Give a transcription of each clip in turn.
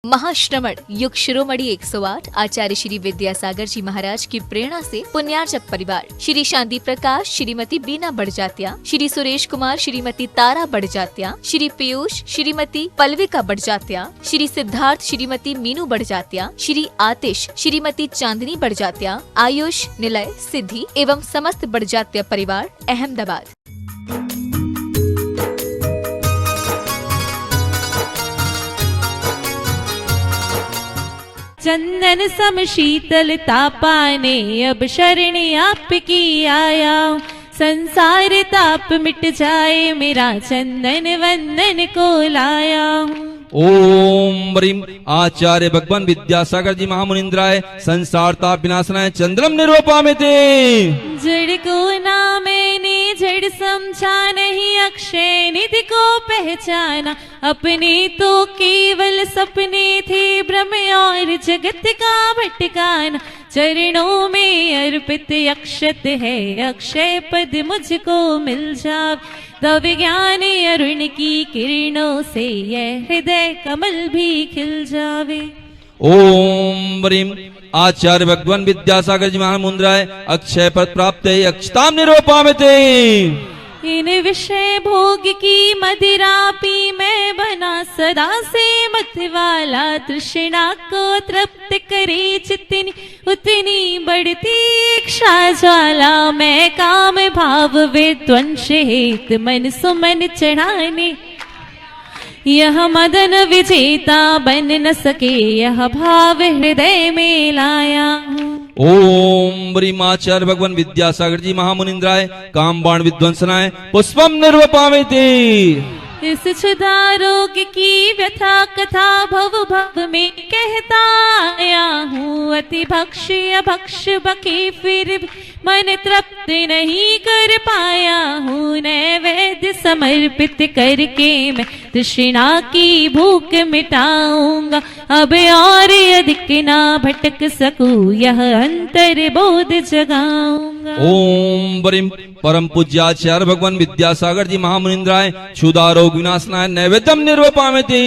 महाश्रमण युग शिरोमणि 108 आचार्य श्री विद्यासागर जी महाराज की प्रेरणा से पुण्यार्चक परिवार श्री शांति प्रकाश, श्रीमती बीना बड़जात्या, श्री सुरेश कुमार, श्रीमती तारा बड़जात्या, श्री पीयूष, श्रीमती पल्विका बड़जात्या, श्री सिद्धार्थ, श्रीमती मीनू बड़जात्या, श्री आतिश, श्रीमती चांदनी बड़जात्या, आयुष, निलय, सिद्धि एवं समस्त बड़जात्या परिवार अहमदाबाद। चंदन सम शीतल तापाने अब शरण आपकी आया, संसार ताप मिट जाए मेरा चंदन वंदन को लाया। ओम ब्रीम आचार्य भगवान विद्यासागर जी महामुनिंद्राय संसार ताप विनाशनाय चंद्रम निरूपामिते। जड़ को ना मैंने जड़ समझा नहीं, अक्षय निधि को पहचाना, अपने तो केवल सपने थे भ्रम और जगत का भटकाना। चरणों में अर्पित अक्षत है, अक्षय पद मुझको मिल जाए, तब ज्ञान अरुण की किरणों से यह हृदय कमल भी खिल जावे। ओम ब्रीम आचार्य भगवान विद्यासागर जी महामुनिंद्राय अक्षय पद प्राप्त अक्षताम निरूपामिते। इन विषय भोग की मदिरा पी मैं बना सदा से मत वाला, तृष्णा को तृप्त करे जितनी उतनी बढ़ती इच्छा ज्वाला। मैं काम भाव विद्वंस हेत मन सुमन चढ़ाने, यह मदन विजेता बन न सके, यह भाव हृदय में लाया। ओम ब्रीमाचार्य भगवान विद्यासागर जी महामुनिंद्राय काम बाण विध्वंसनाय पुष्पम निर्वपामिते। इस क्षुधा रोग की व्यथा कथा भव भव में कहता आया हूँ, अति भक्ष्य भक्ष बके फिर भी मन तृप्त नहीं कर पाया हूँ। नैवेद्य समर्पित करके मैं तृष्णा की भूख मिटाऊंगा, अब और अधिक ना भटक सकूं, यह अंतर बोध जगाऊंगा। ओम ब्रीम परम पूज्य आचार्य भगवान विद्यासागर जी महामुनिंद्राय क्षुधा रोग विनाशनाय नैवेद्यम निर्वपामिते।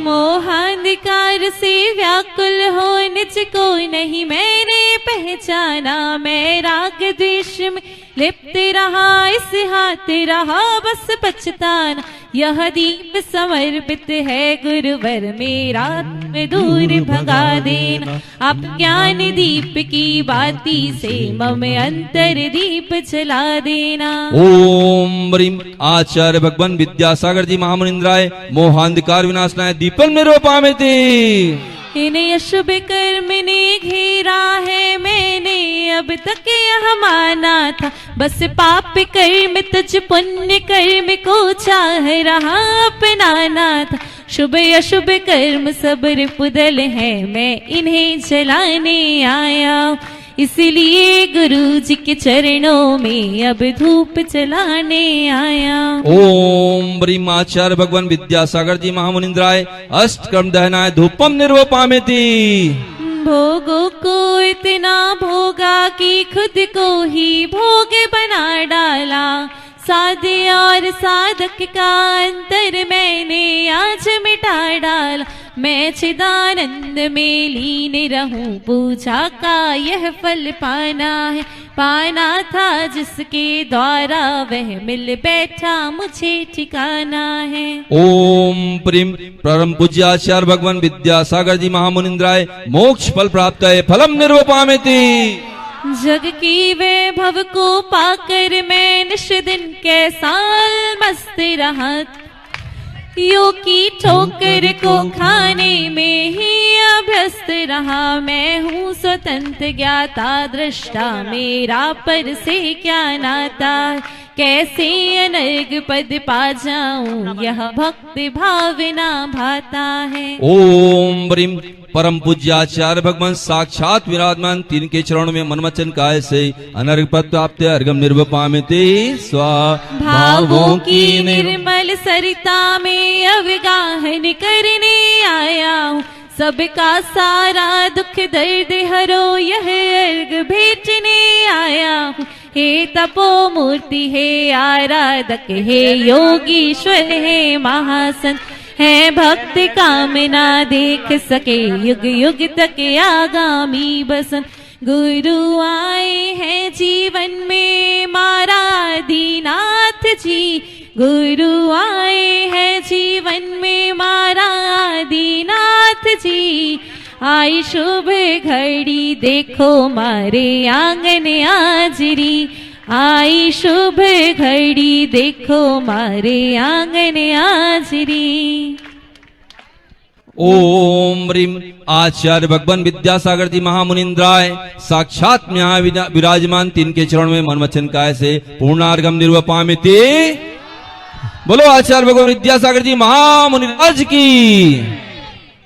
मोहांधकार से व्याकुल हो निज को नहीं मैंने पहचाना, मैं राग द्वेष में लिप्त रहा, इस हाथ रहा बस पछताना। यह दीप समर्पित है गुरुवर मेरा, में दूर भगा देना। आप ज्ञान दीप की बाती से मम अंतर दीप जला देना। ओम ब्रीम आचार्य भगवान विद्यासागर जी महामुनिंद्राय मोहांधकार विनाशनाय दीपम निरूपामिते। इन्हें अशुभ कर्म ने घेरा है, मैंने अब तक यह माना था, बस पाप कर्म तुझ पुण्य कर्म को चाह रहा अपनाना था। शुभ अशुभ कर्म सब रिपुदल है, मैं इन्हें जलाने आया, इसलिए गुरु जी के चरणों में अब धूप जलाने आया। ओम ब्रीमाचार्य भगवान विद्यासागर जी महामुनिंद्राय अष्ट कर्म दहनाय धूपम निर्वपामिते। भोगों को इतना भोगा कि खुद को ही भोग बना डाला, साधे और साधक का अंतर मैंने आज मिटा डाला। मैं चिदानंद में लीन रहूं, पूजा का यह फल पाना है, पाना था जिसके द्वारा वह मिल बैठा मुझे ठिकाना है। ओम प्रेम परम पूज्य आचार्य भगवान विद्यासागर जी महामुनिंद्राय मोक्ष फल प्राप्त है फलम निर्वपामिते। जग की वैभव को पाकर मैं निश दिन कैसा मस्त रहा, यो की ठोकर को खाने में ही अभ्यस्त रहा। मैं हूँ स्वतंत्र ज्ञाता दृष्टा, मेरा पर से क्या नाता, कैसे अनर्ग पद पा जाऊं, यह भक्ति भावना भाता है। ओम ब्रीम परम पूज्य आचार्य भगवान साक्षात विराजमान तीन के चरणों में मनमचन काय से अनर्ग पद प्राप्त अर्घम निर्वपामिते। स्वा भावों की निर्मल सरिता में अवगाहन करने आया हूँ, सबका सारा दुख दर्द हरो यह अर्घ भेजने आया हूँ। हे तपो मूर्ति हे आराधक हे योगीश्वर हे महासन, है भक्त कामना देख सके युग युग तक आगामी बसन। गुरु आए हैं जीवन में मारा दीनाथ जी, गुरु आए हैं जीवन में मारा दीनाथ जी। आई शुभ घड़ी देखो मारे आंगन आजरी, आई शुभ घड़ी देखो मारे आंगन आजरी। ओम ह्रीम आचार्य भगवान विद्यासागर जी महामुनिंद्राय साक्षात में यहाँ विराजमान तिनके चरण में मन वचन काय से पूर्णार्घम निर्वपामिति। बोलो आचार्य भगवान विद्यासागर जी महामुनिराज की।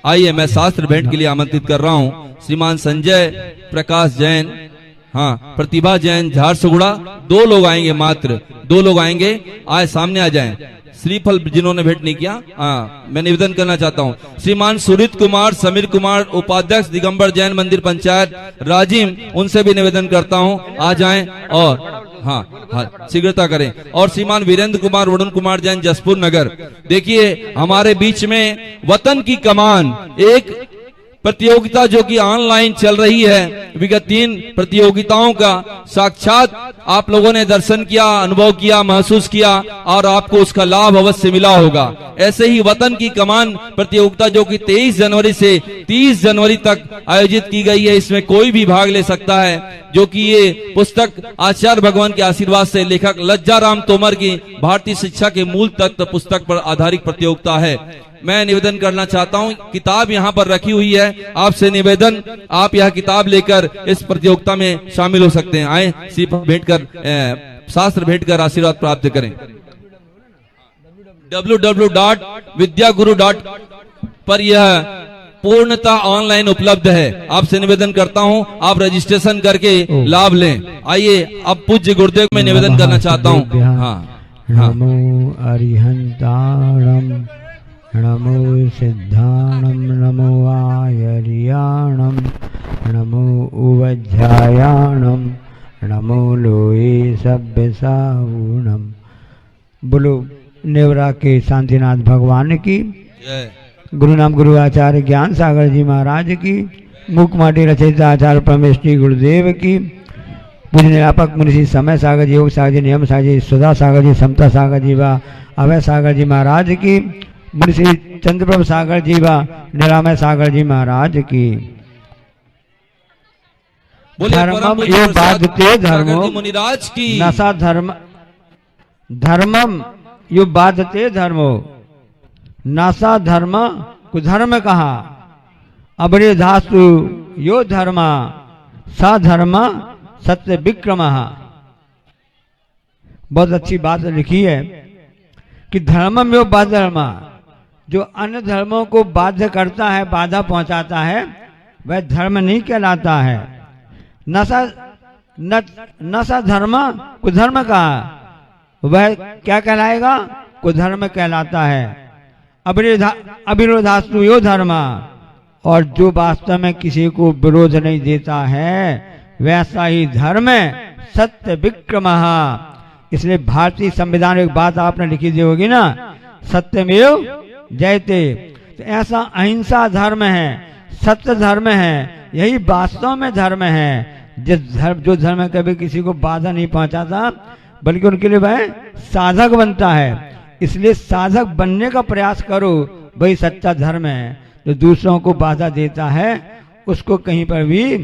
आइए मैं शास्त्र भेंट के लिए आमंत्रित कर रहा हूँ श्रीमान संजय प्रकाश जैन, हाँ प्रतिभा जैन झारसुगुड़ा। 2 लोग आएंगे, मात्र 2 लोग आएंगे, आए सामने आ जाएं। श्रीफल जिन्होंने भेंट नहीं किया, हाँ मैं निवेदन करना चाहता हूँ। श्रीमान सुरित कुमार, समीर कुमार उपाध्यक्ष दिगंबर जैन मंदिर पंचायत राजिम, उनसे भी निवेदन करता हूँ आ जाएं और हाँ शीघ्रता करें। और श्रीमान वीरेंद्र कुमार, वरुण कुमार जैन जसपुर नगर। देखिए हमारे बीच में वतन की कमान एक प्रतियोगिता जो कि ऑनलाइन चल रही है, विगत 3 प्रतियोगिताओं का साक्षात आप लोगों ने दर्शन किया, अनुभव किया, महसूस किया और आपको उसका लाभ अवश्य मिला होगा। ऐसे ही वतन की कमान प्रतियोगिता जो कि 23 जनवरी से 30 जनवरी तक आयोजित की गई है, इसमें कोई भी भाग ले सकता है। जो कि ये पुस्तक आचार्य भगवान के आशीर्वाद से लेखक लज्जाराम तोमर की भारतीय शिक्षा के मूल तत्व पुस्तक पर आधारित प्रतियोगिता है। मैं निवेदन करना चाहता हूं, किताब यहां पर रखी हुई है, आपसे निवेदन आप यह किताब लेकर इस प्रतियोगिता में शामिल हो सकते हैं। आए सिर्फ भेंट कर शास्त्र भेंट कर आशीर्वाद प्राप्त करें। www.vidyaguru पर यह पूर्णतः ऑनलाइन उपलब्ध है। आपसे निवेदन करता हूं आप रजिस्ट्रेशन करके लाभ लें। आइए अब पूज्य गुरुदेव में निवेदन करना चाहता हूं। हाँ नमो अरिहंताणम, नमो सिद्धाणम, नमो आयर्याणम, नमो उवध्यायाणम, नमो लोये सभ्यसावूणम। बोलो नेवरा के शांतिनाथ भगवान की जय। गुरु नाम गुरु आचार्य ज्ञान सागर जी महाराज की, मुख माटी रचयिता आचार्य परमेश्वरी गुरुदेव की, पूजनीय व्यापक मुनि समय सागर जी, योग सागर जी, नियम सागर जी, सुधा सागर जी, समता सागर जी व अभय सागर जी महाराज की, मुनि श्री चंद्रप्रभ सागर जी व निरामय सागर जी महाराज की। धर्मम यो बाधते धर्मो मुनिराज की। नशा धर्म, धर्मम यो बाधते धर्मो, नासा धर्म कुधर्म कहा, अबरे धास्तु यो धर्मा, सा धर्म सत्य विक्रम। बहुत अच्छी बात लिखी है कि धर्मम यो बाधर्मा, जो अन्य धर्मों को बाध्य करता है, बाधा पहुंचाता है, वह धर्म नहीं कहलाता है। नशा धर्म कुधर्म कहा, वह क्या कहलाएगा? कुधर्म कहलाता है। अविरोधास्तु यो धर्मा, और जो वास्तव में किसी को विरोध नहीं देता है वैसा ही धर्म है, सत्य विक्रम। इसलिए भारतीय संविधान में एक बात आपने लिखी दी होगी ना, सत्यमेव जयते। तो ऐसा अहिंसा धर्म है, सत्य धर्म है, यही वास्तव में धर्म है। जो धर्म कभी किसी को बाधा नहीं पहुंचाता बल्कि उनके लिए वह साधक बनता है। इसलिए साधक बनने का प्रयास करो, वही सच्चा धर्म है। जो दूसरों को बाधा देता है उसको कहीं पर भी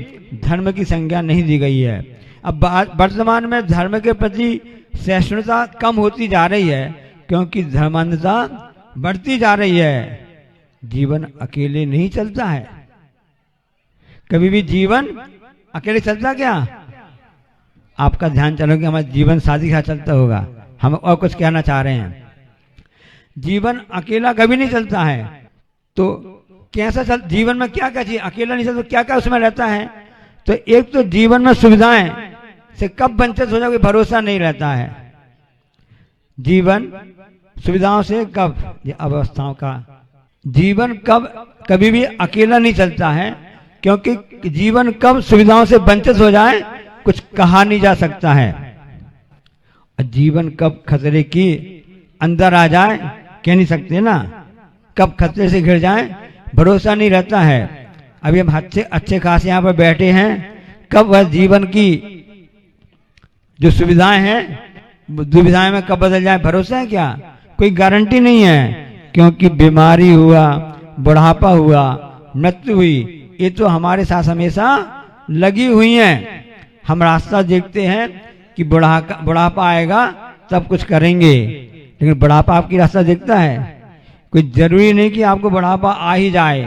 धर्म की संज्ञा नहीं दी गई है। अब वर्तमान में धर्म के प्रति सहिष्णुता कम होती जा रही है, क्योंकि धर्मांधता बढ़ती जा रही है। जीवन अकेले नहीं चलता है, कभी भी जीवन अकेले चलता क्या? आपका ध्यान चलो कि हमारा जीवन साथी का चलता होगा। हम और कुछ कहना चाह रहे हैं, जीवन अकेला कभी नहीं चलता है। तो कैसा जीवन में क्या क्या चीज अकेला नहीं चलता, क्या क्या उसमें रहता है? तो एक तो जीवन में सुविधाएं से कब वंचित हो जाए भरोसा नहीं रहता है। जीवन सुविधाओं से कब, ये अवस्थाओं का जीवन कभी भी अकेला नहीं चलता है, क्योंकि जीवन कब सुविधाओं से वंचित हो जाए कुछ कहा नहीं जा सकता है। जीवन कब खतरे की अंदर आ जाए कह नहीं सकते ना। कब खतरे से घिर जाएं भरोसा नहीं रहता है। अभी हम अच्छे खासे यहाँ पर बैठे हैं, कब वह जीवन की जो सुविधाएं हैं दुविधाएं में कब बदल जाए भरोसा है क्या? कोई गारंटी नहीं है, क्योंकि बीमारी हुआ, बुढ़ापा हुआ, मृत्यु हुई, ये तो हमारे साथ हमेशा लगी हुई हैं। हम रास्ता देखते हैं कि बुढ़ापा आएगा तब कुछ करेंगे, लेकिन बुढ़ापा आपकी रास्ता देखता है? कोई जरूरी नहीं कि आपको बुढ़ापा आ ही जाए।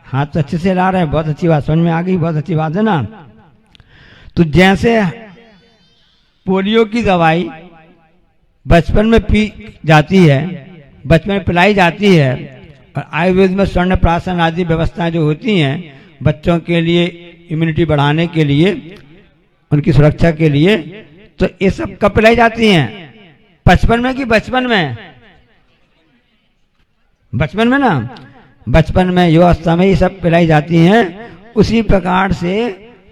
हाथ तो अच्छे से ला रहे हैं, बहुत अच्छी बात, समझ में आ गई, बहुत अच्छी बात है ना। तो जैसे पोलियो की दवाई बचपन में पी जाती है, बचपन में पिलाई जाती है, और आयुर्वेद में स्वर्ण प्राशन आदि व्यवस्थाएं जो होती हैं बच्चों के लिए इम्यूनिटी बढ़ाने के लिए, उनकी सुरक्षा के लिए, तो ये सब कब पिलाई जाती हैं? बचपन में कि बचपन में? बचपन में ना, बचपन में युवावस्था में ये सब पिलाई जाती हैं। उसी प्रकार से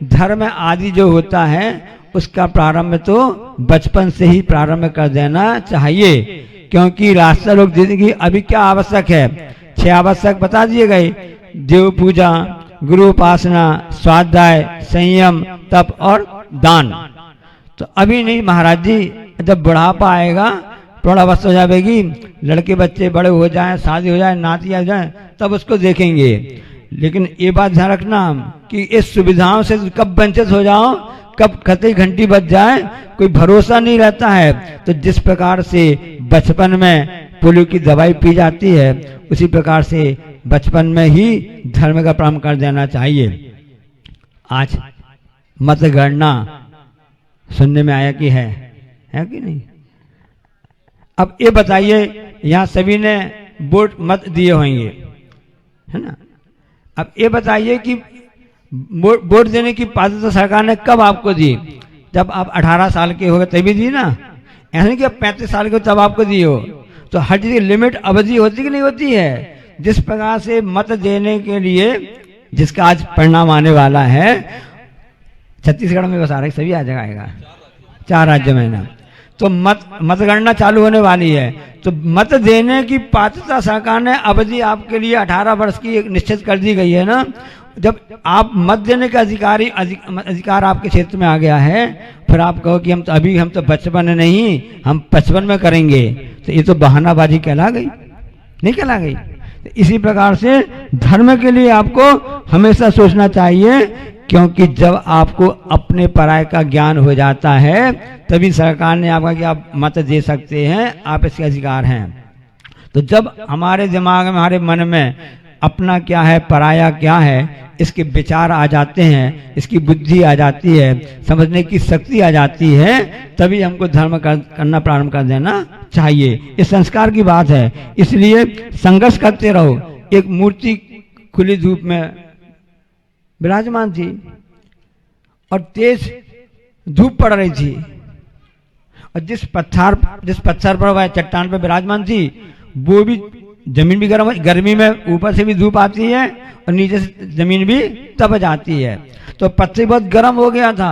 धर्म आदि जो होता है उसका प्रारंभ तो बचपन से ही प्रारंभ कर देना चाहिए, क्योंकि रास्ता लोग जिंदगी अभी क्या आवश्यक है, 6 आवश्यक बता दिए गए, देव पूजा, गुरु उपासना, स्वाध्याय, संयम, तप और दान। तो अभी नहीं महाराज जी, जब बुढ़ापा आएगा, प्रौढ़ावस्था हो जाएगी, लड़के बच्चे बड़े हो जाएं, शादी हो जाए, नाती आ जाए, तब उसको देखेंगे। लेकिन ये बात ध्यान रखना कि इस सुविधाओं से कब वंचित हो जाओ, कब खतरे घंटी बज जाए, कोई भरोसा नहीं रहता है। तो जिस प्रकार से बचपन में पोलियो की दवाई पी जाती है, उसी प्रकार से बचपन में ही धर्म का प्रारंभ कर देना चाहिए। आज मतगणना सुनने में आया कि है कि नहीं? अब ये बताइए, यहाँ सभी ने वोट मत दिए होंगे, है ना? अब ये बताइए कि वोट देने की पात्रता सरकार ने कब आपको दी? जब आप 18 साल के हो गए तभी दी ना। ऐसा नहीं कि आप 35 साल के हो तब आपको दी हो। तो हर चीज की लिमिट अवधि होती कि नहीं होती है? जिस प्रकार से मत देने के लिए, जिसका आज परिणाम आने वाला है, छत्तीसगढ़ में बस आ रहा है, सभी आ जाएगा, 4 राज्य में ना, तो मतगणना चालू होने वाली है। तो मत देने की पात्रता सरकार ने अवधि आपके लिए 18 वर्ष की एक निश्चित कर दी गई है ना। जब आप मत देने का अधिकार आपके क्षेत्र में आ गया है, फिर आप कहो कि हम तो बचपन नहीं, हम 55 में करेंगे, तो ये तो बहानाबाजी कहला गई, नहीं कहला गई? तो इसी प्रकार से धर्म के लिए आपको हमेशा सोचना चाहिए, क्योंकि जब आपको अपने पराये का ज्ञान हो जाता है, तभी सरकार ने आपका कि आप मत दे सकते हैं, आप इसके अधिकार हैं। तो जब हमारे दिमाग में, हमारे मन में अपना क्या है, पराया क्या है, इसके विचार आ जाते हैं, इसकी बुद्धि आ जाती है, समझने की शक्ति आ जाती है, तभी हमको धर्म करना प्रारंभ कर देना चाहिए। ये संस्कार की बात है। इसलिए संघर्ष करते रहो। एक मूर्ति खुली धूप में विराजमान थी और तेज धूप पड़ रही थी, और जिस पत्थर पर वह चट्टान पर विराजमान थी, वो भी जमीन भी गर्मी में ऊपर से भी धूप आती है और नीचे से जमीन भी तप जाती है। तो पत्थर बहुत गर्म हो गया था।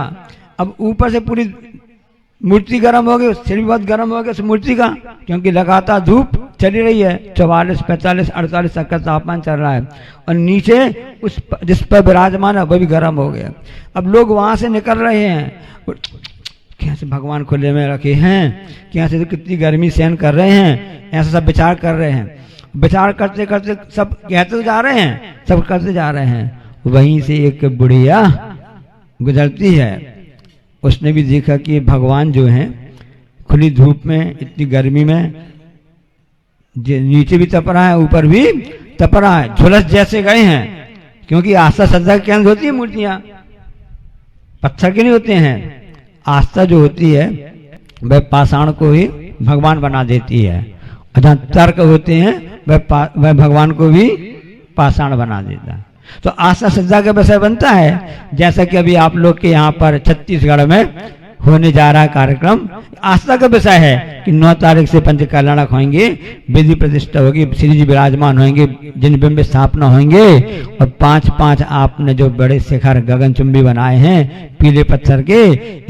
अब ऊपर से पूरी मूर्ति गर्म हो गई, सिर भी बहुत गर्म हो गया उस मूर्ति का, क्योंकि लगातार धूप चली रही है, 44, 45, 48 तक का तापमान चल रहा है, और नीचे उस जिस पर विराजमान है वह भी गर्म हो गया। अब लोग वहां से निकल रहे हैं, कैसे भगवान खुले में रखे हैं, कैसे कितनी गर्मी सहन कर रहे हैं, ऐसा सब विचार कर रहे हैं। विचार करते करते सब कहते तो जा रहे हैं, सब करते जा रहे हैं। वहीं से एक बुढ़िया गुजरती है, उसने भी देखा कि भगवान जो है खुली धूप में, इतनी गर्मी में, नीचे भी तप रहा है, ऊपर भी तप रहा है, झुलस जैसे गए हैं, क्योंकि आस्था श्रद्धा के केंद्र होती है मूर्तियां, पत्थर के नहीं होते हैं। आस्था जो होती है वह पाषाण को ही भगवान बना देती है, और जहाँ तर्क होते हैं वह भगवान को भी पाषाण बना देता है। तो आस्था श्रद्धा का विषय बनता है। जैसा कि अभी आप लोग के यहाँ पर छत्तीसगढ़ में होने जा रहा कार्यक्रम आस्था का विषय है कि 9 तारीख से पंच कल्याणक होंगे, विधि प्रतिष्ठा होगी, श्री जी विराजमान होंगे, जिन बिंब स्थापना होंगे, और 5-5 आपने जो बड़े शिखर गगनचुंबी बनाए हैं पीले पत्थर के,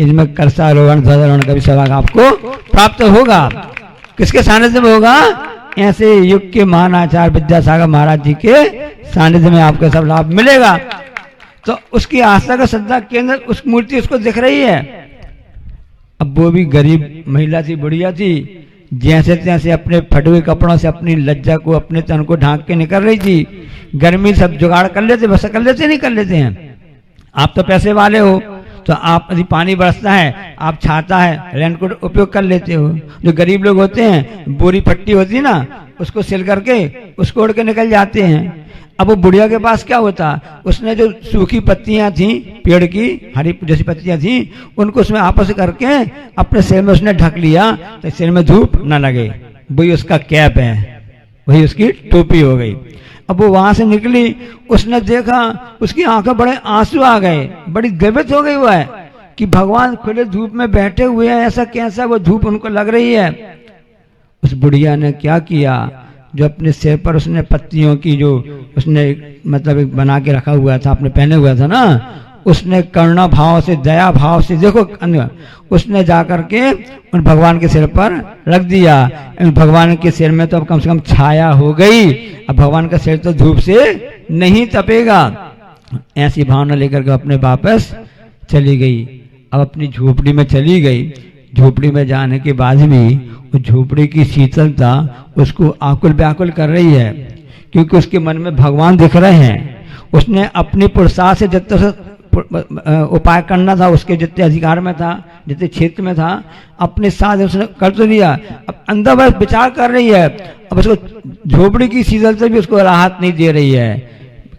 इनमें कलशारोहण ध्वजारोहण का भी सौभाग्य आपको प्राप्त होगा। किसके सानिध्य में होगा? ऐसे युग के महान आचार्य विद्यासागर महाराज जी के सानिध्य में आपको सब लाभ मिलेगा। तो उसकी आस्था का श्रद्धा के अंदर उस मूर्ति उसको दिख रही है। अब वो भी गरीब महिला थी, बुढ़िया थी, जैसे तैसे अपने फटे हुए कपड़ों से अपनी लज्जा को, अपने तन को ढांक के निकल रही थी। गर्मी सब जुगाड़ कर लेते, बस कर लेते नहीं कर लेते हैं। आप तो पैसे वाले हो, तो आप यदि पानी बरसता है, आप छाता है, रेनकोट उपयोग कर लेते हो। जो गरीब लोग होते हैं, बोरी फट्टी होती है ना, उसको सिल करके उसको ओढ़ के निकल जाते हैं। अब वो बुढ़िया के पास क्या होता, उसने जो सूखी पत्तियां थी पेड़ की, हरी जैसी पत्तियां थी, उनको उसमें आपस करके अपने सिर में उसने ढक लिया, तो सिर में धूप न लगे। वही उसका कैप है, वही उसकी टोपी हो गई। अब वो वहां से निकली, उसने देखा, उसकी आंखों बड़े आंसू आ गए, बड़ी द्रवित हो गई वो है कि भगवान खुले धूप में बैठे हुए हैं, ऐसा कैसा वो धूप उनको लग रही है। उस बुढ़िया ने क्या किया, जो अपने सिर पर उसने पत्तियों की जो उसने मतलब एक बना के रखा हुआ था, अपने पहने हुआ था ना, उसने करुणा भाव से, दया भाव से, देखो उसने जाकर के उन भगवान के सिर पर रख दिया। भगवान के सिर में तो अब कम से कम छाया हो गई, अब भगवान का सिर तो धूप से नहीं तपेगा। ऐसी भावना लेकर के अपने वापस चली गई। अब अपनी झोपड़ी में चली गई। झोपड़ी में जाने के बाद भी उस झोपड़ी की शीतलता उसको आकुल व्याकुल कर रही है, क्योंकि उसके मन में भगवान दिख रहे हैं। उसने अपनी पुरुषार्थ से जितना उपाय करना था, उसके जितने अधिकार में था, जितने क्षेत्र में था, अपने साथ उसने कर तो दिया। अब अंदर बस विचार कर रही है, अब उसको झोपड़ी की शीतलता भी उसको राहत नहीं दे रही है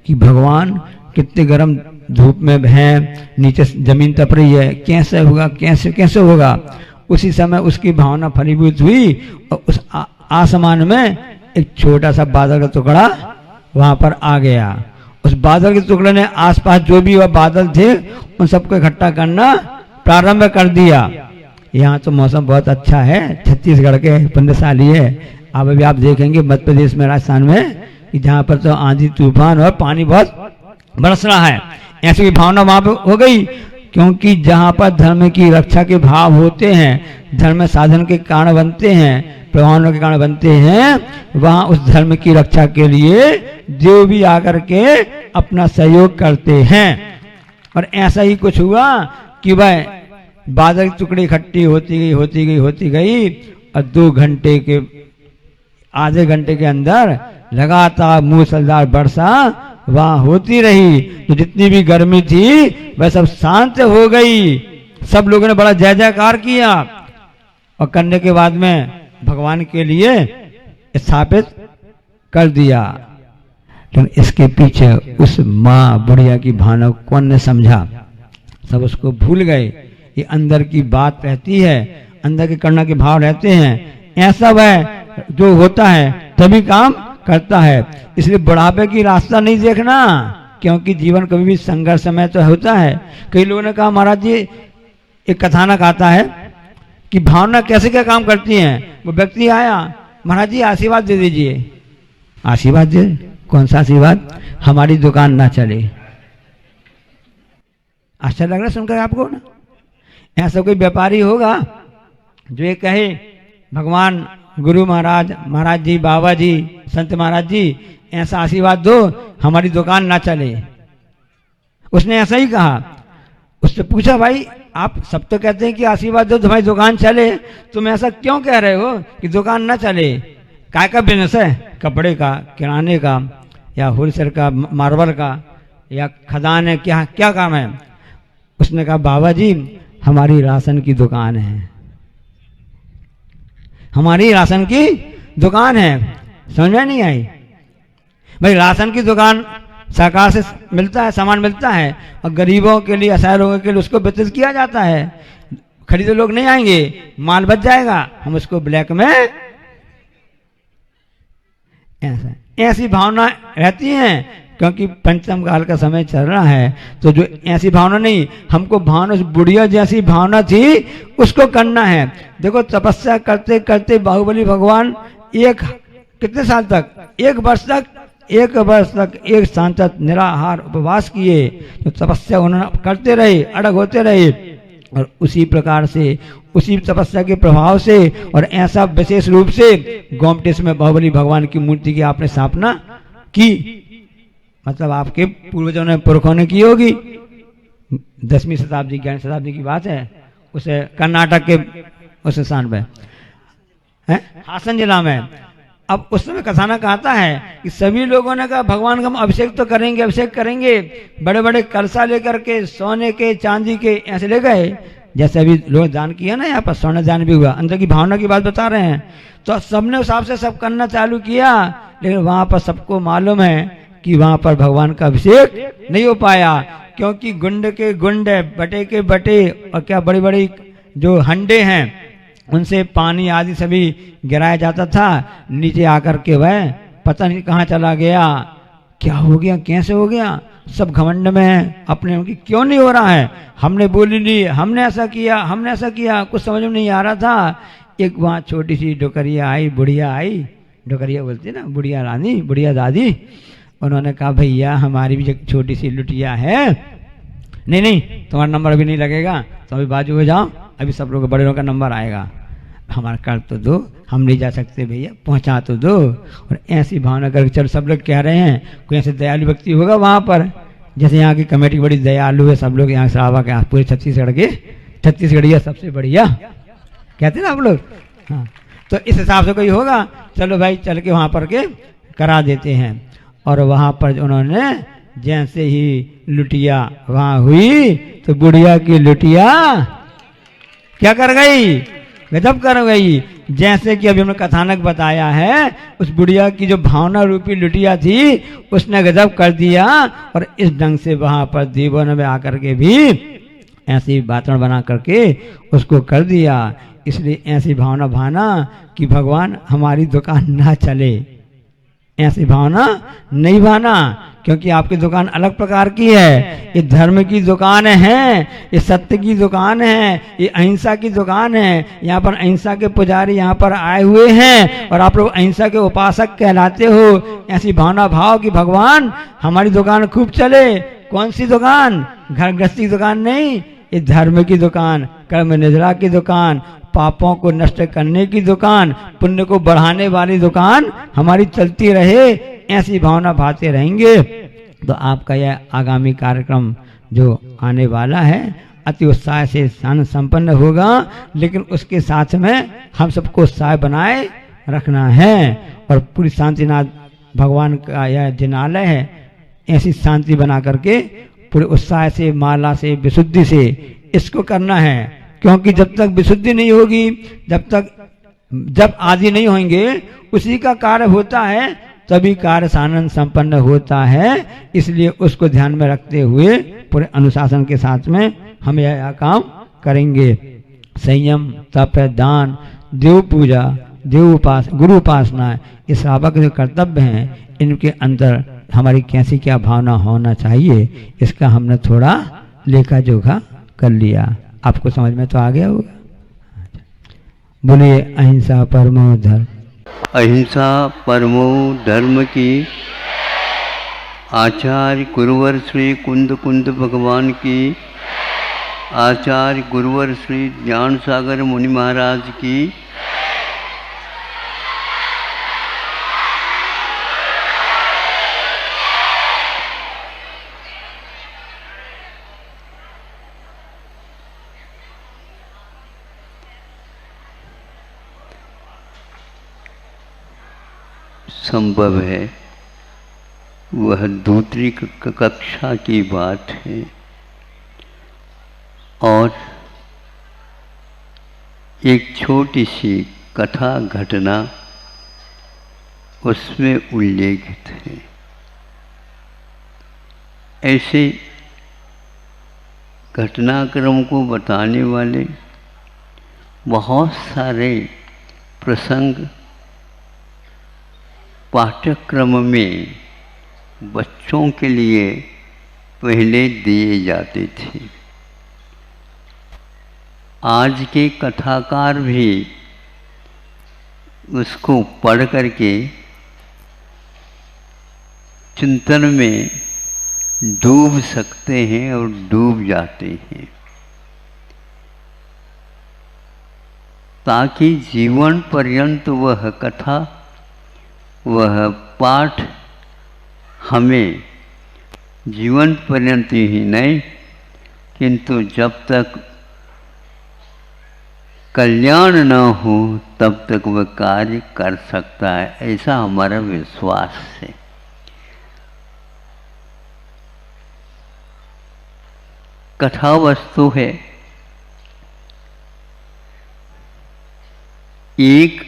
कि भगवान कितने गर्म धूप में है, नीचे जमीन तप रही है, कैसे होगा, कैसे कैसे होगा। उसी समय उसकी भावना फलीभूत हुई और उस आसमान में एक छोटा सा बादल का टुकड़ा वहां पर आ गया। उस बादल के टुकड़े ने आसपास जो भी वह बादल थे उन सबको इकट्ठा करना प्रारंभ कर दिया। यहाँ तो मौसम बहुत अच्छा है, छत्तीसगढ़ के पुण्यशाली है। अब अभी आप देखेंगे मध्य प्रदेश में, राजस्थान में, कि जहाँ पर तो आंधी तूफान और पानी बहुत बरस रहा है। ऐसी भी भावना वहां पर हो गई, क्योंकि जहाँ पर धर्म की रक्षा के भाव होते हैं, धर्म साधन के कारण बनते हैं, प्रभावों के कारण बनते हैं, वहां उस धर्म की रक्षा के लिए देव भी आकर के अपना सहयोग करते हैं। और ऐसा ही कुछ हुआ कि वह बादल की टुकड़ी इकट्ठी होती गई और 2 घंटे के, आधे घंटे के अंदर लगातार मूसलाधार वर्षा वहां होती रही। तो जितनी भी गर्मी थी वह सब शांत हो गई। सब लोगों ने बड़ा जय जयकार किया और करने के बाद में भगवान के लिए स्थापित कर दिया। तो इसके पीछे उस माँ बुढ़िया की भावना को कौन ने समझा, सब उसको भूल गए। ये अंदर की बात रहती है, अंदर के करुणा के भाव रहते हैं। ऐसा वह जो होता है तभी काम करता है। इसलिए बुढ़ापे की रास्ता नहीं देखना, क्योंकि जीवन कभी भी संघर्ष समय तो होता है। कई लोगों ने कहा महाराज जी, एक कथानक आता है कि भावना कैसे क्या काम करती है। वो व्यक्ति आया, महाराज जी आशीर्वाद दे दीजिए। आशीर्वाद दे? कौन सा आशीर्वाद? हमारी दुकान ना चले। आश्चर्य लग रहा है सुनकर आपको ना। ऐसा कोई व्यापारी होगा जो ये कहे भगवान, गुरु महाराज, महाराज जी, बाबा जी, संत महाराज जी, ऐसा आशीर्वाद दो हमारी दुकान ना चले। उसने ऐसा ही कहा। उससे पूछा, भाई आप सब तो कहते हैं कि आशीर्वाद दो तुम्हारी दुकान चले, तुम ऐसा क्यों कह रहे हो कि दुकान ना चले? काय का बिजनेस है? कपड़े का, किराने का, या होलसेल का, मार्बल का, या खदान है, क्या क्या काम है? उसने कहा, बाबा जी हमारी राशन की दुकान है, हमारी राशन की दुकान है। समझ में नहीं आई? भाई राशन की दुकान सरकार से मिलता है, सामान मिलता है, और गरीबों के लिए, असहाय लोगों के लिए उसको वितरित किया जाता है। खरीदे लोग नहीं आएंगे, माल बच जाएगा, हम उसको ब्लैक में, ऐसी भावना रहती है। क्योंकि पंचम काल का समय चल रहा है, तो जो ऐसी भावना नहीं, हमको भावना बुढ़िया जैसी भावना थी उसको करना है। देखो तपस्या करते करते बाहुबली भगवान कितने साल तक, 1 वर्ष तक, 1 वर्ष तक एक साल तक निराहार उपवास किए। तो तपस्या उन्होंने करते रहे, अड़ग होते रहे, और उसी प्रकार से उसी तपस्या के प्रभाव से और ऐसा विशेष रूप से गोमटेश में बाहुबली भगवान की मूर्ति की आपने स्थापना की, मतलब आपके पूर्वजों ने, पुरखों ने की होगी। 10वीं शताब्दी 11वीं शताब्दी की बात है, उसे कर्नाटक के उस स्थान पे है, हासन जिला में। अब उस समय कथानक आता है कि सभी लोगों ने कहा भगवान का हम अभिषेक तो करेंगे, अभिषेक करेंगे, बड़े बड़े कलसा लेकर के, सोने के, चांदी के ऐसे ले गए, जैसे अभी लोग दान किया ना, यहाँ पर स्वर्ण दान भी हुआ, अंदर की भावना की बात बता रहे हैं। तो सबने उस हिसाब से सब करना चालू किया, लेकिन वहां पर सबको मालूम है कि वहां पर भगवान का अभिषेक नहीं हो पाया, क्योंकि गुंड के गुंड, बटे के बटे, और क्या बड़ी बड़ी जो हंडे हैं उनसे पानी आदि सभी गिराया जाता था, नीचे आकर के वह पता नहीं कहाँ चला गया, क्या हो गया, कैसे हो गया, सब घमंड में है अपने, उनकी क्यों नहीं हो रहा है, हमने बोली नहीं, हमने ऐसा किया, हमने ऐसा किया, कुछ समझ में नहीं आ रहा था। एक वहाँ छोटी सी डोकरिया आई, बुढ़िया आई, डोकरिया बोलती ना, बुढ़िया रानी, बुढ़िया दादी, उन्होंने कहा भैया हमारी भी एक छोटी सी लुटिया है, नहीं नहीं तुम्हारा नंबर अभी नहीं लगेगा, तो अभी बाजू हो जाओ, अभी सब लोग बड़े लोगों का नंबर आएगा, हमारा कर तो दो, हम नहीं जा सकते भैया, पहुंचा तो दो। और ऐसी भावना करके चलो, सब लोग कह रहे हैं, कोई ऐसे दयालु व्यक्ति होगा वहाँ पर, जैसे यहाँ की कमेटी बड़ी दयालु है, सब लोग यहाँ सराबा के पूरे छत्तीसगढ़िया सबसे बढ़िया कहते ना आप लोग, हाँ, तो इस हिसाब से कोई होगा, चलो भाई चल के वहाँ पर के करा देते हैं। और वहाँ पर उन्होंने जैसे ही लुटिया वहाँ हुई, तो बुढ़िया की लुटिया क्या कर गई, गजब कर गई। जैसे कि अभी हमने कथानक बताया है, उस बुढ़िया की जो भावना रूपी लुटिया थी उसने गजब कर दिया, और इस ढंग से वहां पर देवों ने आकर के भी ऐसी वातावरण बना करके उसको कर दिया। इसलिए ऐसी भावना भाना कि भगवान हमारी दुकान ना चले, ऐसी भावना नहीं भाना, क्योंकि आपकी दुकान अलग प्रकार की है, ये धर्म की दुकान है, ये सत्य की दुकान है, ये अहिंसा की दुकान है। यहाँ पर अहिंसा के पुजारी यहाँ पर आए हुए हैं और आप लोग अहिंसा के उपासक कहलाते हो। ऐसी भावना भाव कि भगवान हमारी दुकान खूब चले। कौन सी दुकान? घर गृहस्थी की दुकान नहीं, ये धर्म की दुकान, कर्म निद्रा की दुकान, पापों को नष्ट करने की दुकान, पुण्य को बढ़ाने वाली दुकान हमारी चलती रहे। ऐसी भावना भाते रहेंगे तो आपका यह आगामी कार्यक्रम जो आने वाला है अति उत्साह से संपन्न होगा। लेकिन उसके साथ में हम सबको उत्साह बनाए रखना है और पूरी शांतिनाथ भगवान का यह जिनालय है, ऐसी शांति बना करके पूरे उत्साह से, माला से, विशुद्धि से इसको करना है। क्योंकि जब तक विशुद्धि नहीं होगी, जब आदि नहीं होंगे, उसी का कार्य होता है, तभी कार्य सानंद संपन्न होता है। इसलिए उसको ध्यान में रखते हुए पूरे अनुशासन के साथ में हम यह काम करेंगे। संयम, तप, दान, देव पूजा, देव उपासना, गुरु उपासना, ये श्रावक जो कर्तव्य हैं, इनके अंदर हमारी कैसी क्या भावना होना चाहिए, इसका हमने थोड़ा लेखा जोखा कर लिया। आपको समझ में तो आ गया होगा। बोलिए अहिंसा परमो धर्म। अहिंसा परमो धर्म की आचार्य गुरुवर श्री कुंद कुंद भगवान की, आचार्य गुरुवर श्री ज्ञान सागर मुनि महाराज की, संभव है वह दूसरी कक्षा की बात है और एक छोटी सी कथा घटना उसमें उल्लेखित है। ऐसे घटनाक्रम को बताने वाले बहुत सारे प्रसंग पाठ्यक्रम में बच्चों के लिए पहले दिए जाते थे। आज के कथाकार भी उसको पढ़ करके चिंतन में डूब सकते हैं और डूब जाते हैं। ताकि जीवन पर्यंत वह कथा, वह पाठ हमें जीवन पर्यंत ही नहीं किंतु जब तक कल्याण न हो तब तक वह कार्य कर सकता है, ऐसा हमारा विश्वास है। कथा वस्तु है एक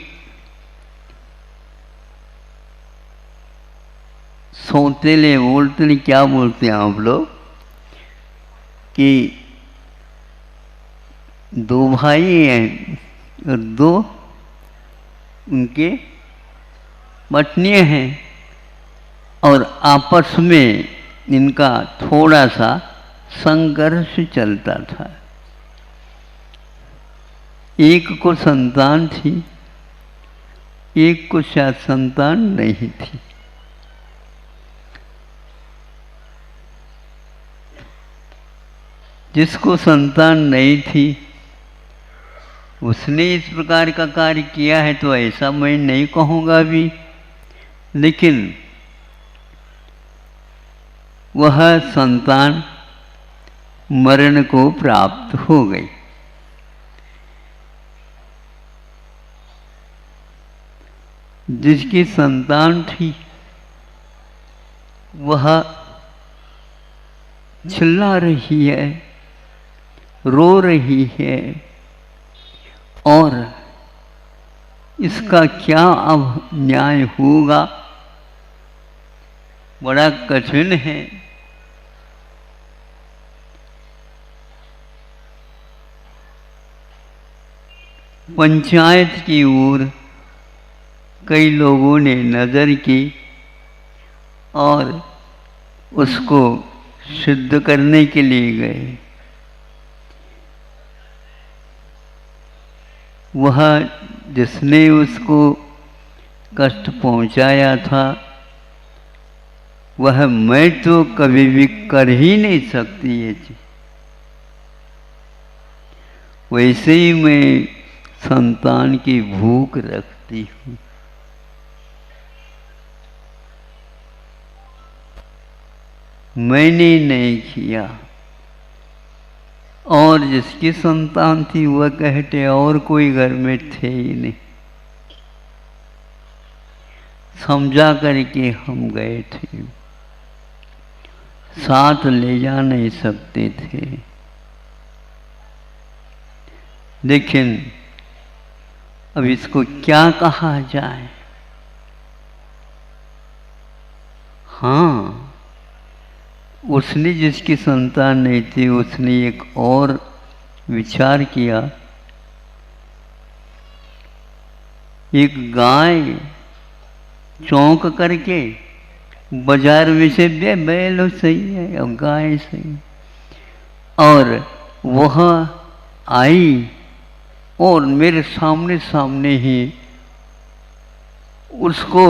सौतेले बोलते क्या बोलते हैं आप लोग कि दो भाई हैं और दो उनके पत्नियां हैं और आपस में इनका थोड़ा सा संघर्ष चलता था। एक को संतान थी, एक को शायद संतान नहीं थी। जिसको संतान नहीं थी उसने इस प्रकार का कार्य किया है तो ऐसा मैं नहीं कहूँगा भी, लेकिन वह संतान मरण को प्राप्त हो गई। जिसकी संतान थी वह चिल्ला रही है, रो रही है और इसका क्या अब न्याय होगा, बड़ा कठिन है। पंचायत की ओर कई लोगों ने नज़र की और उसको सिद्ध करने के लिए गए। वह जिसने उसको कष्ट पहुंचाया था वह मैं तो कभी भी कर ही नहीं सकती ये चीज। वैसे ही मैं संतान की भूख रखती हूँ। मैंने नहीं किया और जिसकी संतान थी वह कहते और कोई घर में थे ही नहीं। समझा करके हम गए थे, साथ ले जा नहीं सकते थे, लेकिन अब इसको क्या कहा जाए। हाँ, उसने जिसकी संतान नहीं थी उसने एक और विचार किया। एक गाय चौंक करके बाजार में से बैल सही है और गाय सही, और वह आई और मेरे सामने सामने ही उसको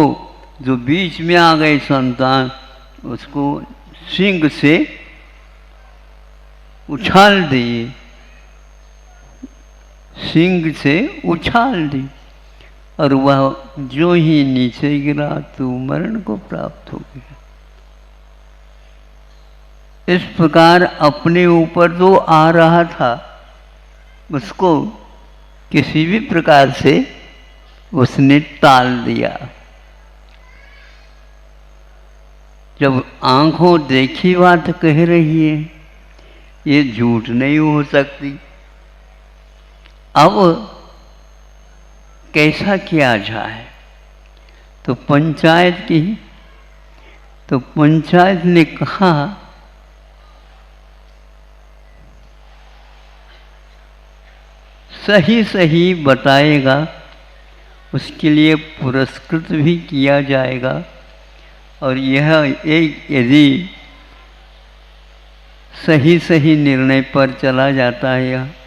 जो बीच में आ गई संतान उसको सिंग से उछाल दी, सिंग से उछाल दी और वह जो ही नीचे गिरा तो मरण को प्राप्त हो गया। इस प्रकार अपने ऊपर जो आ रहा था उसको किसी भी प्रकार से उसने टाल दिया। जब आंखों देखी बात कह रही है ये झूठ नहीं हो सकती, अब कैसा किया जाए। तो पंचायत ने कहा सही सही बताएगा उसके लिए पुरस्कृत भी किया जाएगा, और यह एक यदि सही सही निर्णय पर चला जाता है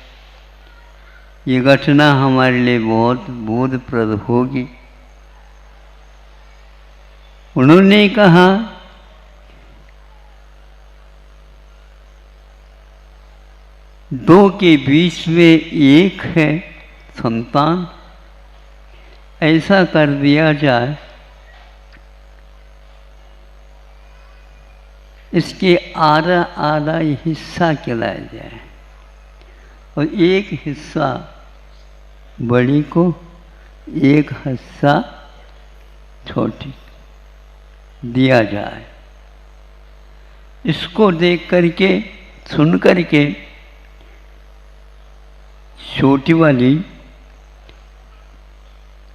ये घटना हमारे लिए बहुत बोधप्रद होगी। उन्होंने कहा दो के बीच में एक है संतान ऐसा कर दिया जाए, इसके आधा आधा हिस्सा खिलाया जाए और एक हिस्सा बड़ी को, एक हिस्सा छोटी दिया जाए। इसको देख करके, सुन करके छोटी वाली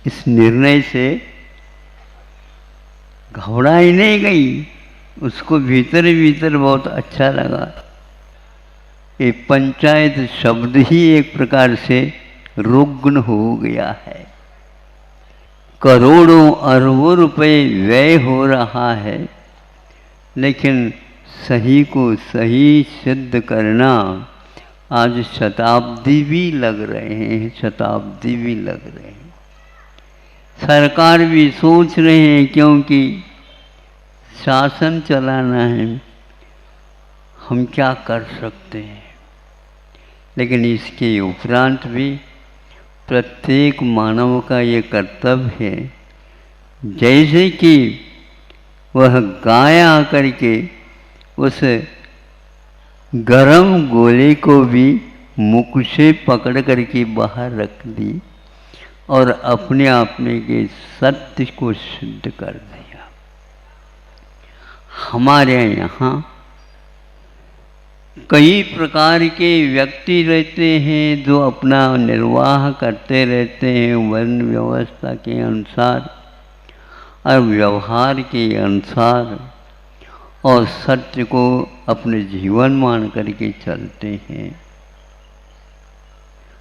इस निर्णय से घबराई नहीं गई, उसको भीतर भीतर बहुत अच्छा लगा। ये पंचायत शब्द ही एक प्रकार से रुग्ण हो गया है। करोड़ों अरबों रुपए व्यय हो रहा है, लेकिन सही को सही सिद्ध करना आज शताब्दी भी लग रहे हैं, शताब्दी भी लग रहे हैं। सरकार भी सोच रहे हैं, क्योंकि शासन चलाना है, हम क्या कर सकते हैं। लेकिन इसके उपरांत भी प्रत्येक मानव का ये कर्तव्य है, जैसे कि वह गाय आकर के उस गरम गोले को भी मुख से पकड़ करके बाहर रख दी और अपने आप में के सत्य को सिद्ध कर दिया। हमारे यहाँ कई प्रकार के व्यक्ति रहते हैं जो अपना निर्वाह करते रहते हैं वर्ण व्यवस्था के अनुसार और व्यवहार के अनुसार, और सत्य को अपने जीवन मान करके चलते हैं।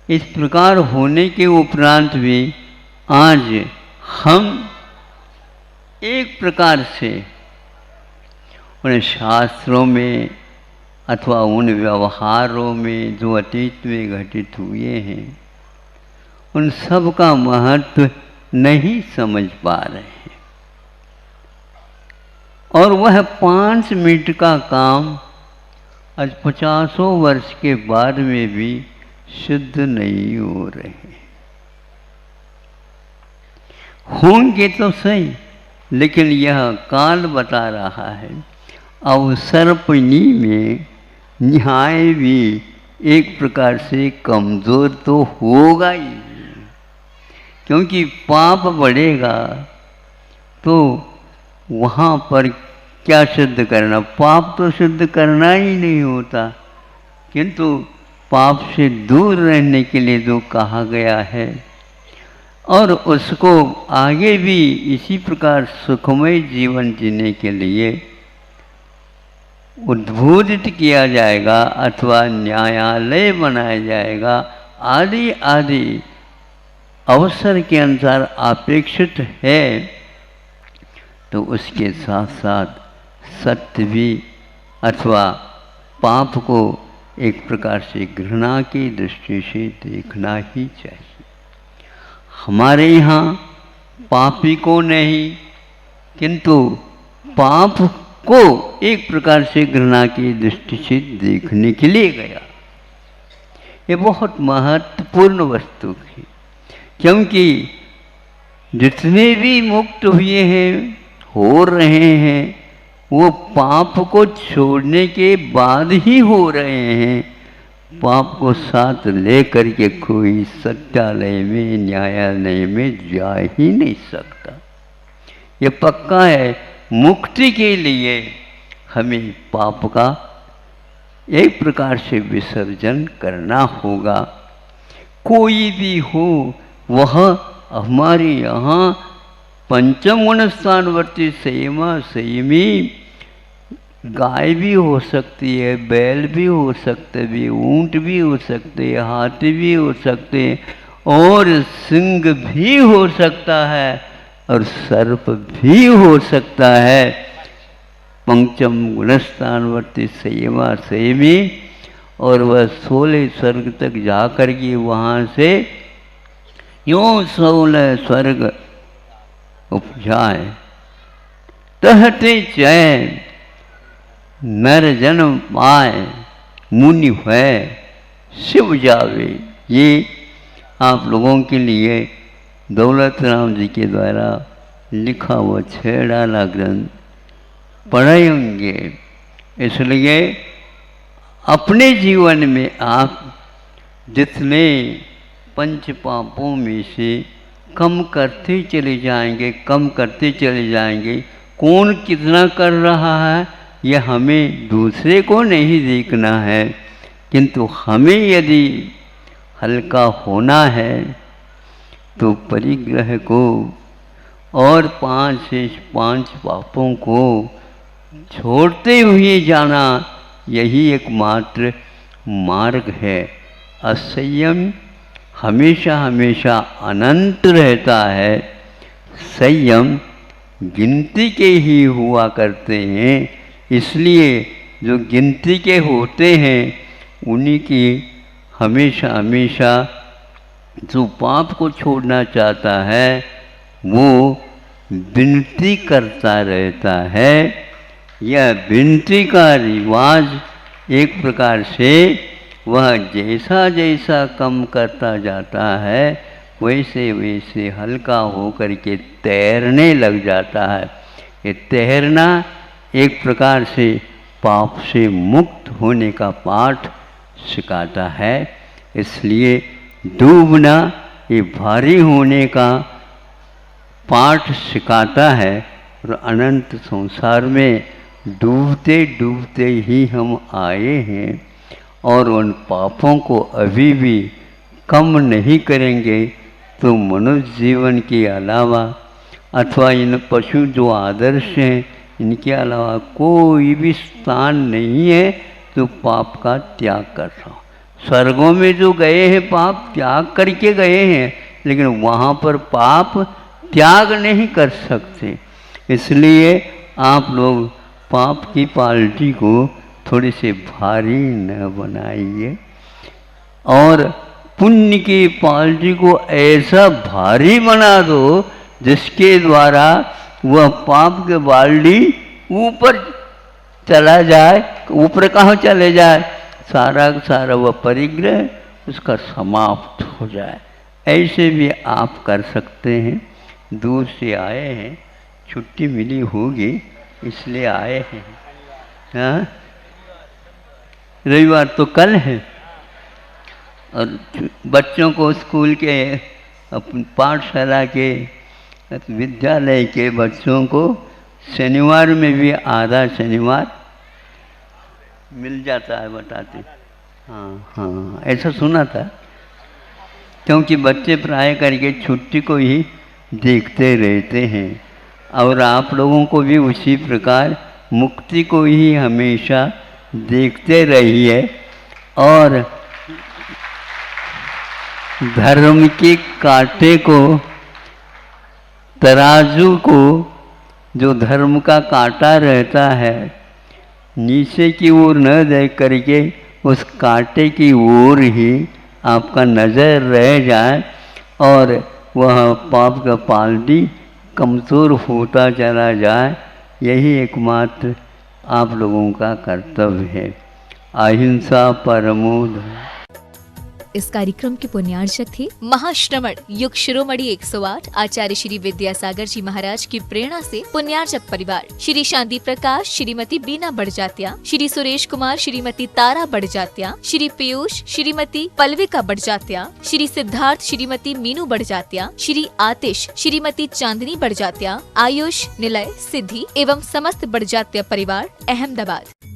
इस प्रकार होने के उपरांत भी आज हम एक प्रकार से उन शास्त्रों में अथवा उन व्यवहारों में जो अतीत में घटित हुए हैं, उन सब का महत्व नहीं समझ पा रहे हैं। और वह 5 मिनट का काम आज 50 वर्ष के बाद में भी सिद्ध नहीं हो रहे। होंगे तो सही, लेकिन यह काल बता रहा है अवसर्पणी में न्याय भी एक प्रकार से कमजोर तो होगा ही, क्योंकि पाप बढ़ेगा तो वहाँ पर क्या सिद्ध करना, पाप तो सिद्ध करना ही नहीं होता, किंतु पाप से दूर रहने के लिए जो कहा गया है और उसको आगे भी इसी प्रकार सुखमय जीवन जीने के लिए उद्बोधित किया जाएगा अथवा न्यायालय बनाया जाएगा, आदि आदि अवसर के अनुसार अपेक्षित है, तो उसके साथ साथ सत्य भी अथवा पाप को एक प्रकार से घृणा की दृष्टि से देखना ही चाहिए। हमारे यहाँ पापी को नहीं, किंतु पाप को एक प्रकार से घृणा की दृष्टि से देखने के लिए गया। ये बहुत महत्वपूर्ण वस्तु है, क्योंकि जितने भी मुक्त हुए हैं, हो रहे हैं, वो पाप को छोड़ने के बाद ही हो रहे हैं। पाप को साथ ले करके कोई सत्यालय में, न्यायालय में जा ही नहीं सकता। ये पक्का है, मुक्ति के लिए हमें पाप का एक प्रकार से विसर्जन करना होगा। कोई भी हो, वह हमारे यहाँ पंचम गुण स्थानवर्ती संयमा संयमी गाय भी हो सकती है, बैल भी हो सकते हैं, ऊंट भी हो सकते हैं, हाथी भी हो सकते हैं और सिंह भी हो सकता है और सर्प भी हो सकता है। पंचम गुणस्थानवर्ती संयमा संयमी, और वह 16 स्वर्ग तक जाकर के वहाँ से यूँ 16 स्वर्ग उपजाए, तहते चैन नर जन्म पाए, मुनि है शिव जावे। ये आप लोगों के लिए दौलत राम जी के द्वारा लिखा हुआ 6 डाला ग्रंथ पढ़े होंगे। इसलिए अपने जीवन में आप जितने पंच पापों में से कम करते चले जाएंगे, कम करते चले जाएंगे। कौन कितना कर रहा है यह हमें दूसरे को नहीं देखना है, किंतु हमें यदि हल्का होना है तो परिग्रह को और 5 से 5 पापों को छोड़ते हुए जाना, यही एकमात्र मार्ग है। असंयम हमेशा हमेशा अनंत रहता है, संयम गिनती के ही हुआ करते हैं। इसलिए जो गिनती के होते हैं उन्हीं की हमेशा हमेशा जो पाप को छोड़ना चाहता है वो विनती करता रहता है। यह विनती का रिवाज एक प्रकार से वह जैसा जैसा कम करता जाता है वैसे वैसे हल्का होकर के तैरने लग जाता है। ये तैरना एक प्रकार से पाप से मुक्त होने का पाठ सिखाता है। इसलिए डूबना ये भारी होने का पाठ सिखाता है और अनंत संसार में डूबते डूबते ही हम आए हैं और उन पापों को अभी भी कम नहीं करेंगे तो मनुष्य जीवन के अलावा अथवा इन पशु जो आदर्श हैं इनके अलावा कोई भी स्थान नहीं है तो पाप का त्याग कर रहा हूँ। स्वर्गों में जो गए हैं पाप त्याग करके गए हैं, लेकिन वहाँ पर पाप त्याग नहीं कर सकते। इसलिए आप लोग पाप की पाल्टी को थोड़ी सी भारी न बनाइए और पुण्य की पाल्टी को ऐसा भारी बना दो जिसके द्वारा वह पाप के बाल्टी ऊपर चला जाए। ऊपर कहाँ चले जाए, सारा सारा वह परिग्रह उसका समाप्त हो जाए। ऐसे भी आप कर सकते हैं। दूर से आए हैं, छुट्टी मिली होगी इसलिए आए हैं। हाँ, रविवार तो कल है और बच्चों को स्कूल के पाठशाला के विद्यालय के बच्चों को शनिवार में भी आधा शनिवार मिल जाता है बताते। हाँ हाँ, ऐसा सुना था, क्योंकि बच्चे प्राय करके छुट्टी को ही देखते रहते हैं और आप लोगों को भी उसी प्रकार मुक्ति को ही हमेशा देखते रहिए और धर्म के कांटे को, तराजू को, जो धर्म का कांटा रहता है नीचे की ओर न देख करके उस कांटे की ओर ही आपका नज़र रह जाए और वह पाप का पाल्टी कमज़ोर होता चला जाए, यही एकमात्र आप लोगों का कर्तव्य है। अहिंसा परमो धर्मः। इस कार्यक्रम के पुण्यार्चक थे महाश्रमण युग शिरोमणि 108 आचार्य श्री विद्यासागर जी महाराज की प्रेरणा से पुण्यार्चक परिवार श्री शांति प्रकाश, श्रीमती बीना बड़जात्या, श्री सुरेश कुमार, श्रीमती तारा बड़जात्या, श्री पीयूष, श्रीमती पल्विका बड़जात्या, श्री सिद्धार्थ, श्रीमती मीनू बड़जात्या, श्री आतिश, श्रीमती चांदनी बड़जात्या, आयुष, निलय, सिद्धि एवं समस्त बड़जात्या परिवार अहमदाबाद।